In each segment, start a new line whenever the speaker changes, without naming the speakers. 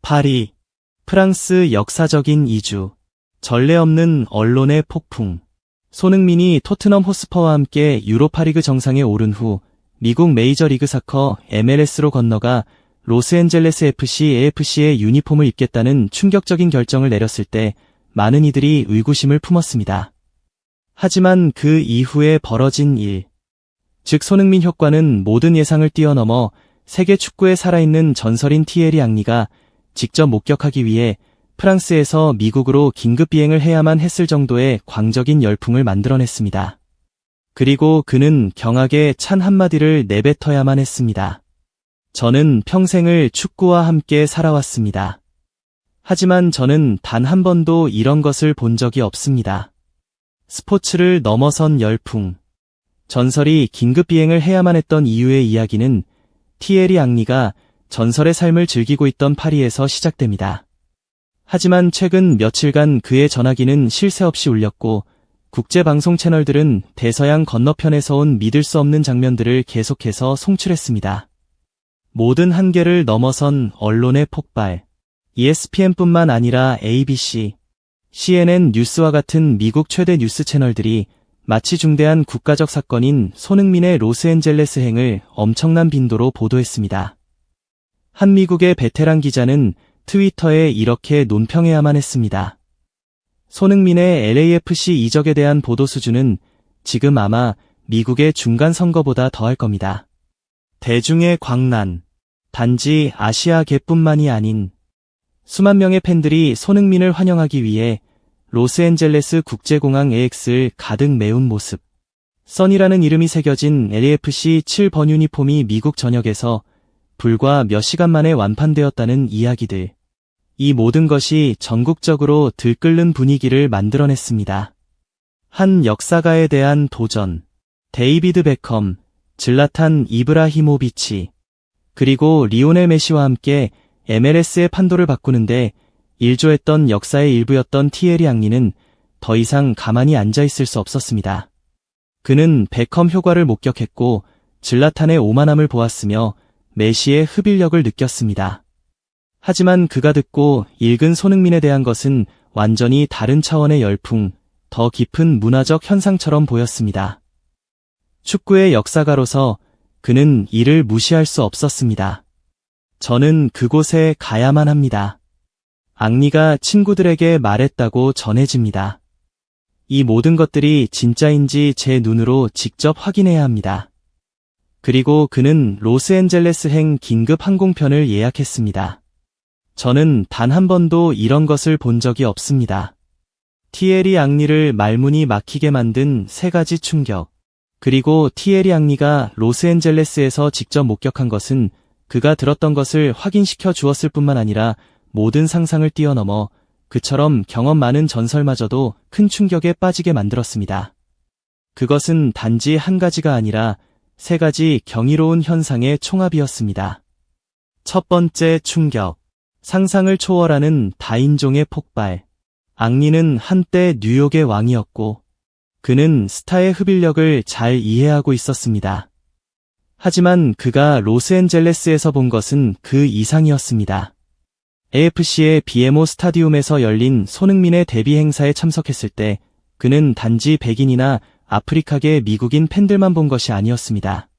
파리, 프랑스 역사적인 이주, 전례 없는 언론의 폭풍. 손흥민이 토트넘 호스퍼와 함께 유로파리그 정상에 오른 후 미국 메이저리그 사커 MLS로 건너가 로스앤젤레스 AFC의 유니폼을 입겠다는 충격적인 결정을 내렸을 때 많은 이들이 의구심을 품었습니다. 하지만 그 이후에 벌어진 일, 즉 손흥민 효과는 모든 예상을 뛰어넘어 세계 축구에 살아있는 전설인 티에리 앙리가 직접 목격하기 위해 프랑스에서 미국으로 긴급 비행을 해야만 했을 정도의 광적인 열풍을 만들어냈습니다. 그리고 그는 경악에 찬 한마디를 내뱉어야만 했습니다. 저는 평생을 축구와 함께 살아왔습니다. 하지만 저는 단 한 번도 이런 것을 본 적이 없습니다. 스포츠를 넘어선 열풍. 전설이 긴급 비행을 해야만 했던 이유의 이야기는 티에리 앙리가 전설의 삶을 즐기고 있던 파리에서 시작됩니다. 하지만 최근 며칠간 그의 전화기는 쉴 새 없이 울렸고 국제방송 채널들은 대서양 건너편에서 온 믿을 수 없는 장면들을 계속해서 송출했습니다. 모든 한계를 넘어선 언론의 폭발. ESPN뿐만 아니라 ABC, CNN 뉴스와 같은 미국 최대 뉴스 채널들이 마치 중대한 국가적 사건인 손흥민의 로스앤젤레스행을 엄청난 빈도로 보도했습니다. 한 미국의 베테랑 기자는 트위터에 이렇게 논평해야만 했습니다. 손흥민의 LAFC 이적에 대한 보도 수준은 지금 아마 미국의 중간 선거보다 더할 겁니다. 대중의 광란, 단지 아시아계뿐만이 아닌 수만 명의 팬들이 손흥민을 환영하기 위해 로스앤젤레스 국제공항 AX를 가득 메운 모습. 선이라는 이름이 새겨진 LAFC 7번 유니폼이 미국 전역에서 불과 몇 시간 만에 완판되었다는 이야기들. 이 모든 것이 전국적으로 들끓는 분위기를 만들어냈습니다. 한 역사가에 대한 도전. 데이비드 베컴, 질라탄 이브라히모비치, 그리고 리오넬 메시와 함께 MLS의 판도를 바꾸는데 일조했던 역사의 일부였던 티에리 앙리는 더 이상 가만히 앉아있을 수 없었습니다. 그는 베컴 효과를 목격했고 질라탄의 오만함을 보았으며 메시의 흡일력을 느꼈습니다. 하지만 그가 듣고 읽은 손흥민에 대한 것은 완전히 다른 차원의 열풍, 더 깊은 문화적 현상처럼 보였습니다. 축구의 역사가로서 그는 이를 무시할 수 없었습니다. 저는 그곳에 가야만 합니다. 앙리가 친구들에게 말했다고 전해집니다. 이 모든 것들이 진짜인지 제 눈으로 직접 확인해야 합니다. 그리고 그는 로스앤젤레스행 긴급 항공편을 예약했습니다. 저는 단 한 번도 이런 것을 본 적이 없습니다. 티에리 앙리를 말문이 막히게 만든 세 가지 충격. 그리고 티에리 앙리가 로스앤젤레스에서 직접 목격한 것은 그가 들었던 것을 확인시켜 주었을 뿐만 아니라 모든 상상을 뛰어넘어 그처럼 경험 많은 전설마저도 큰 충격에 빠지게 만들었습니다. 그것은 단지 한 가지가 아니라 세 가지 경이로운 현상의 총합이었습니다. 첫 번째 충격. 상상을 초월하는 다인종의 폭발. 앙리는 한때 뉴욕의 왕이었고 그는 스타의 흡일력을 잘 이해하고 있었습니다. 하지만 그가 로스앤젤레스에서 본 것은 그 이상이었습니다. AFC의 BMO 스타디움에서 열린 손흥민의 데뷔 행사에 참석했을 때 그는 단지 백인이나 아프리카계 미국인 팬들만 본 것이 아니었습니다.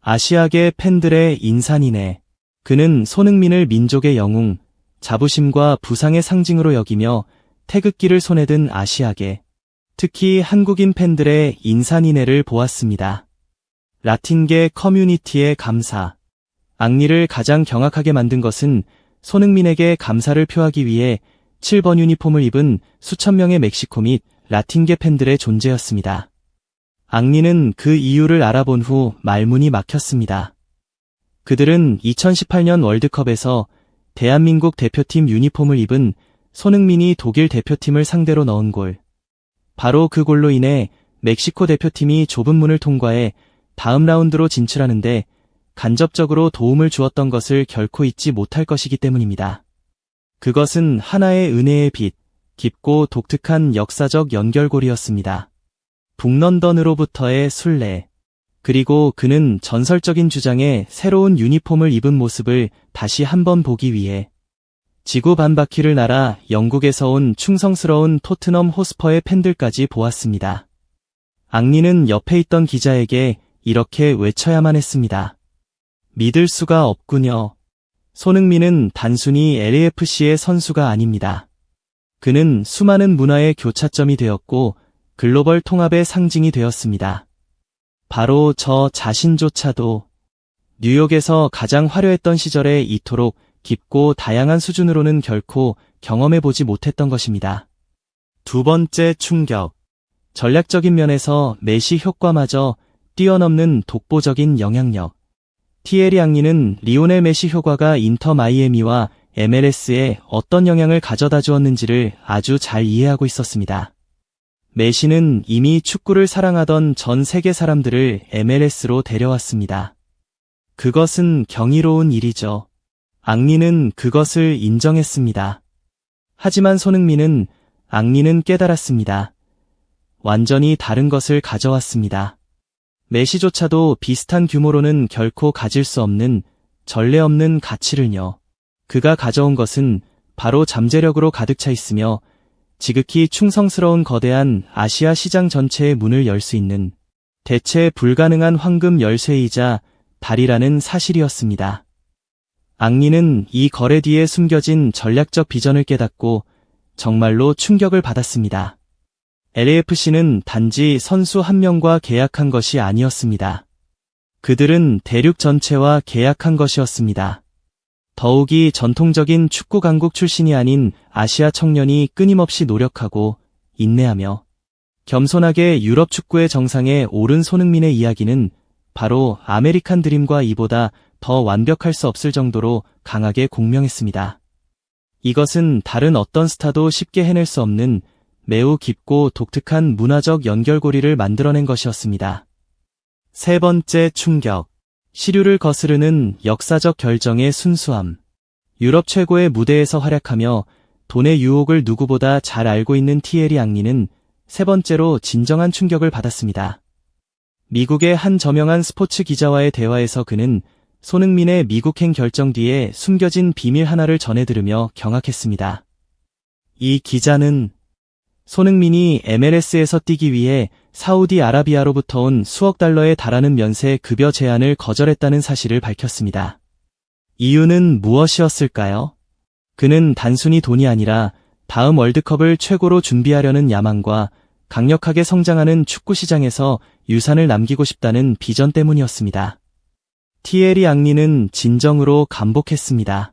아시아계 팬들의 인산이네. 그는 손흥민을 민족의 영웅, 자부심과 부상의 상징으로 여기며 태극기를 손에 든 아시아계, 특히 한국인 팬들의 인산인해를 보았습니다. 라틴계 커뮤니티의 감사. 앙리를 가장 경악하게 만든 것은 손흥민에게 감사를 표하기 위해 7번 유니폼을 입은 수천 명의 멕시코 및 라틴계 팬들의 존재였습니다. 앙리는 그 이유를 알아본 후 말문이 막혔습니다. 그들은 2018년 월드컵에서 대한민국 대표팀 유니폼을 입은 손흥민이 독일 대표팀을 상대로 넣은 골. 바로 그 골로 인해 멕시코 대표팀이 좁은 문을 통과해 다음 라운드로 진출하는데 간접적으로 도움을 주었던 것을 결코 잊지 못할 것이기 때문입니다. 그것은 하나의 은혜의 빛, 깊고 독특한 역사적 연결고리였습니다. 북런던으로부터의 순례. 그리고 그는 전설적인 주장의 새로운 유니폼을 입은 모습을 다시 한번 보기 위해 지구 반바퀴를 날아 영국에서 온 충성스러운 토트넘 호스퍼의 팬들까지 보았습니다. 앙리는 옆에 있던 기자에게 이렇게 외쳐야만 했습니다. 믿을 수가 없군요. 손흥민은 단순히 LAFC의 선수가 아닙니다. 그는 수많은 문화의 교차점이 되었고 글로벌 통합의 상징이 되었습니다. 바로 저 자신조차도 뉴욕에서 가장 화려했던 시절에 이토록 깊고 다양한 수준으로는 결코 경험해보지 못했던 것입니다. 두 번째 충격. 전략적인 면에서 메시 효과마저 뛰어넘는 독보적인 영향력. 티에리 앙리는 리오넬 메시 효과가 인터 마이애미와 MLS에 어떤 영향을 가져다 주었는지를 아주 잘 이해하고 있었습니다. 메시는 이미 축구를 사랑하던 전 세계 사람들을 MLS로 데려왔습니다. 그것은 경이로운 일이죠. 앙리는 그것을 인정했습니다. 하지만 손흥민은 앙리는 깨달았습니다. 완전히 다른 것을 가져왔습니다. 메시조차도 비슷한 규모로는 결코 가질 수 없는 전례 없는 가치를요. 그가 가져온 것은 바로 잠재력으로 가득 차 있으며 지극히 충성스러운 거대한 아시아 시장 전체의 문을 열 수 있는 대체 불가능한 황금 열쇠이자 달이라는 사실이었습니다. 앙리는 이 거래 뒤에 숨겨진 전략적 비전을 깨닫고 정말로 충격을 받았습니다. LAFC는 단지 선수 한 명과 계약한 것이 아니었습니다. 그들은 대륙 전체와 계약한 것이었습니다. 더욱이 전통적인 축구 강국 출신이 아닌 아시아 청년이 끊임없이 노력하고 인내하며 겸손하게 유럽 축구의 정상에 오른 손흥민의 이야기는 바로 아메리칸 드림과 이보다 더 완벽할 수 없을 정도로 강하게 공명했습니다. 이것은 다른 어떤 스타도 쉽게 해낼 수 없는 매우 깊고 독특한 문화적 연결고리를 만들어낸 것이었습니다. 세 번째 충격. 시류를 거스르는 역사적 결정의 순수함. 유럽 최고의 무대에서 활약하며 돈의 유혹을 누구보다 잘 알고 있는 티에리 앙리는 세 번째로 진정한 충격을 받았습니다. 미국의 한 저명한 스포츠 기자와의 대화에서 그는 손흥민의 미국행 결정 뒤에 숨겨진 비밀 하나를 전해 들으며 경악했습니다. 이 기자는 손흥민이 MLS에서 뛰기 위해 사우디아라비아로부터 온 수억 달러에 달하는 면세 급여 제한을 거절했다는 사실을 밝혔습니다. 이유는 무엇이었을까요? 그는 단순히 돈이 아니라 다음 월드컵을 최고로 준비하려는 야망과 강력하게 성장하는 축구 시장에서 유산을 남기고 싶다는 비전 때문이었습니다. 티에리 앙리는 진정으로 감복했습니다.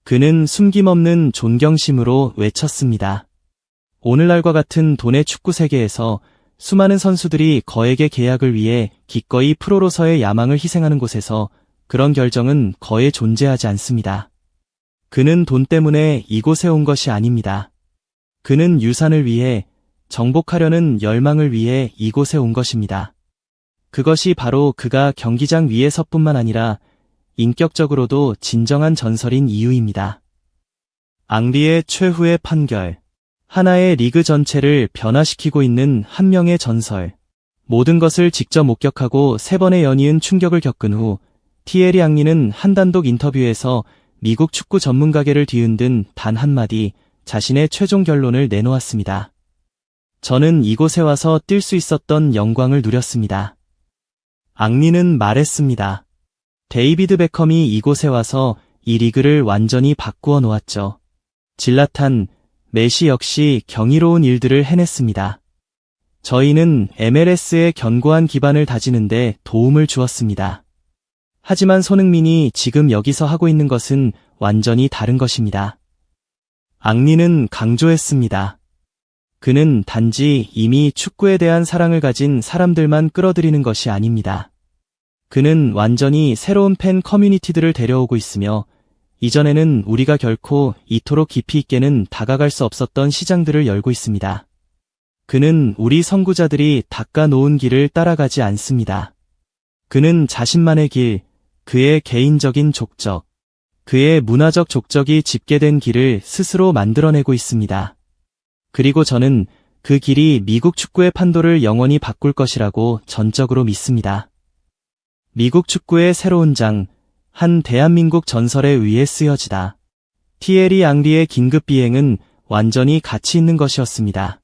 그는 숨김없는 존경심으로 외쳤습니다. 오늘날과 같은 돈의 축구 세계에서 수많은 선수들이 거액의 계약을 위해 기꺼이 프로로서의 야망을 희생하는 곳에서 그런 결정은 거의 존재하지 않습니다. 그는 돈 때문에 이곳에 온 것이 아닙니다. 그는 유산을 위해 정복하려는 열망을 위해 이곳에 온 것입니다. 그것이 바로 그가 경기장 위에서뿐만 아니라 인격적으로도 진정한 전설인 이유입니다. 앙리의 최후의 판결. 하나의 리그 전체를 변화시키고 있는 한 명의 전설. 모든 것을 직접 목격하고 세 번의 연이은 충격을 겪은 후 티에리 앙리는 한 단독 인터뷰에서 미국 축구 전문가계를 뒤흔든 단 한마디 자신의 최종 결론을 내놓았습니다. 저는 이곳에 와서 뛸 수 있었던 영광을 누렸습니다. 앙리는 말했습니다. 데이비드 베컴이 이곳에 와서 이 리그를 완전히 바꾸어 놓았죠. 질라탄, 메시 역시 경이로운 일들을 해냈습니다. 저희는 MLS의 견고한 기반을 다지는데 도움을 주었습니다. 하지만 손흥민이 지금 여기서 하고 있는 것은 완전히 다른 것입니다. 앙리는 강조했습니다. 그는 단지 이미 축구에 대한 사랑을 가진 사람들만 끌어들이는 것이 아닙니다. 그는 완전히 새로운 팬 커뮤니티들을 데려오고 있으며 이전에는 우리가 결코 이토록 깊이 있게는 다가갈 수 없었던 시장들을 열고 있습니다. 그는 우리 선구자들이 닦아 놓은 길을 따라가지 않습니다. 그는 자신만의 길, 그의 개인적인 족적, 그의 문화적 족적이 집계된 길을 스스로 만들어내고 있습니다. 그리고 저는 그 길이 미국 축구의 판도를 영원히 바꿀 것이라고 전적으로 믿습니다. 미국 축구의 새로운 장, 한 대한민국 전설에 의해 쓰여지다. 티에리 앙리의 긴급 비행은 완전히 가치 있는 것이었습니다.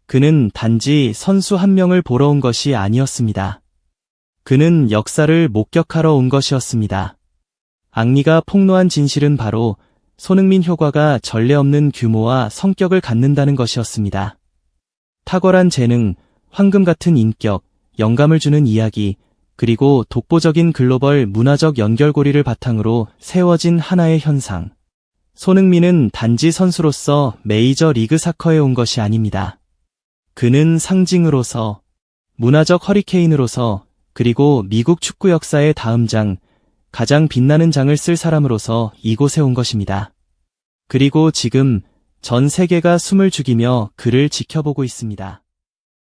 그는 단지 선수 한 명을 보러 온 것이 아니었습니다. 그는 역사를 목격하러 온 것이었습니다. 앙리가 폭로한 진실은 바로 손흥민 효과가 전례 없는 규모와 성격을 갖는다는 것이었습니다. 탁월한 재능, 황금 같은 인격, 영감을 주는 이야기, 그리고 독보적인 글로벌 문화적 연결고리를 바탕으로 세워진 하나의 현상. 손흥민은 단지 선수로서 메이저 리그 사커에 온 것이 아닙니다. 그는 상징으로서, 문화적 허리케인으로서, 그리고 미국 축구 역사의 다음 장, 가장 빛나는 장을 쓸 사람으로서 이곳에 온 것입니다. 그리고 지금 전 세계가 숨을 죽이며 그를 지켜보고 있습니다.